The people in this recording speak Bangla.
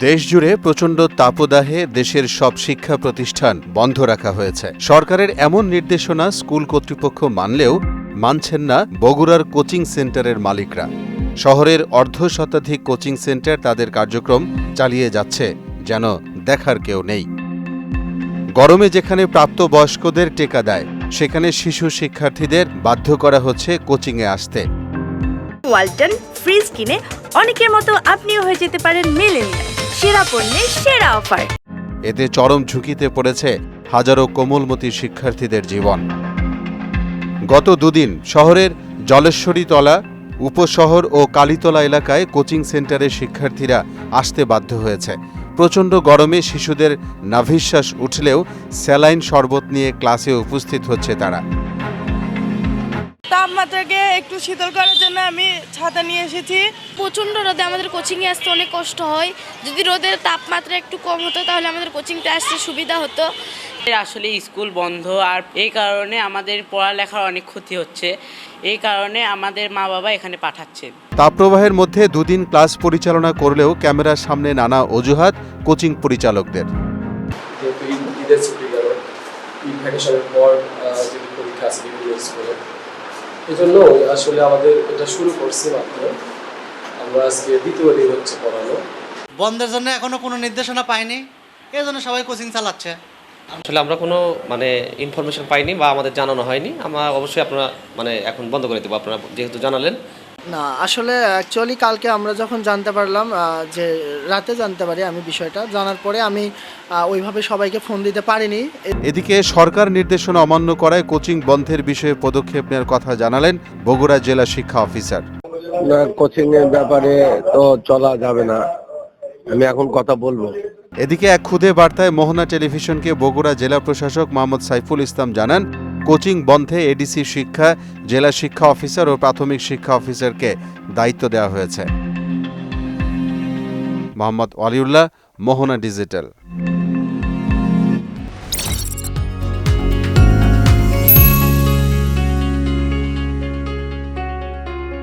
দেশজুড়ে প্রচণ্ড তাপদাহে দেশের সব শিক্ষা প্রতিষ্ঠান বন্ধ রাখা হয়েছে। সরকারের এমন নির্দেশনা স্কুল কর্তৃপক্ষ মানলেও মানছেন না বগুড়ার কোচিং সেন্টারের মালিকরা। শহরের অর্ধশতাধিক কোচিং সেন্টার তাদের কার্যক্রম চালিয়ে যাচ্ছে যেন দেখার কেউ নেই। গরমে যেখানে প্রাপ্তবয়স্কদের টেকা দেয়, সেখানে শিশু শিক্ষার্থীদের বাধ্য করা হচ্ছে কোচিংয়ে আসতে। ওয়ালটন ফ্রিজ কিনে অনেকের মতো আপনিও হয়ে যেতে পারেন মিলেনিয়াল। সেরা পণ্যের সেরা অফার। এতে চরম ঝুঁকিতে পড়েছে হাজারো কোমলমতি শিক্ষার্থীদের জীবন। গত দুদিন শহরের জলেশ্বরীতলা, উপশহর ও কালীতলা এলাকায় কোচিং সেন্টারে শিক্ষার্থীরা আসতে বাধ্য হয়েছে। প্রচণ্ড গরমে শিশুদের নাভিশ্বাস উঠলেও স্যালাইন শরবত নিয়ে ক্লাসে উপস্থিত হচ্ছে তারা। তাপমাত্রাকে একটু শীতল করার জন্য আমি ছাতা নিয়ে এসেছি। প্রচণ্ড রোদে আমাদের কোচিংয়ে আসতে অনেক কষ্ট হয়। যদি রোদের তাপমাত্রা একটু কম হতো তাহলে আমাদের কোচিংটা আসতে সুবিধা হতো। আসলে স্কুল বন্ধ, আর এই কারণে আমাদের পড়ালেখার অনেক ক্ষতি হচ্ছে। এই কারণে আমাদের মা বাবা এখানে পাঠাচ্ছে। তাপপ্রবাহের মধ্যে দুদিন ক্লাস পরিচালনা করলেও ক্যামেরার সামনে নানা অজুহাত কোচিং পরিচালকদের। এজন্য আসলে আমাদের এটা শুরু করছি মাত্র। আমরা আজকে দ্বিতীয় দিন হচ্ছে পড়ানো। বন্ধের জন্য এখনো কোনো নির্দেশনা পাইনি, এই জন্য সবাই কোচিং চালাচ্ছে। আসলে আমরা কোনো ইনফরমেশন পাইনি বা আমাদের জানানো হয়নি। আমরা অবশ্যই আপনারা এখন বন্ধ করে দেবো, আপনারা যেহেতু জানালেন। না, আসলে অ্যাকচুয়ালি কালকে আমরা যখন জানতে পারলাম, যে রাতে জানতে পারি আমি বিষয়টা, জানার পরে আমি ওইভাবে সবাইকে ফোন দিতে পারিনি। এদিকে সরকার নির্দেশনা অমান্য করায় কোচিং বন্ধের বিষয়ে পদক্ষেপ নেওয়ার কথা জানালেন বগুড়া জেলা শিক্ষা অফিসার। কোচিং এর ব্যাপারে তো চলা যাবে না, আমি এখন কথা বলবো। এদিকে এক ক্ষুদে বার্তায় মোহনা টেলিভিশনকে বগুড়া জেলা প্রশাসক মোহাম্মদ সাইফুল ইসলাম জানান, কোচিং বন্ধে এডিসি শিক্ষা, জেলা শিক্ষা অফিসার ও প্রাথমিক শিক্ষা অফিসারকে দায়িত্ব দেওয়া হয়েছে। মোহাম্মদ ওয়ালিউল্লাহ, মোহনা ডিজিটাল।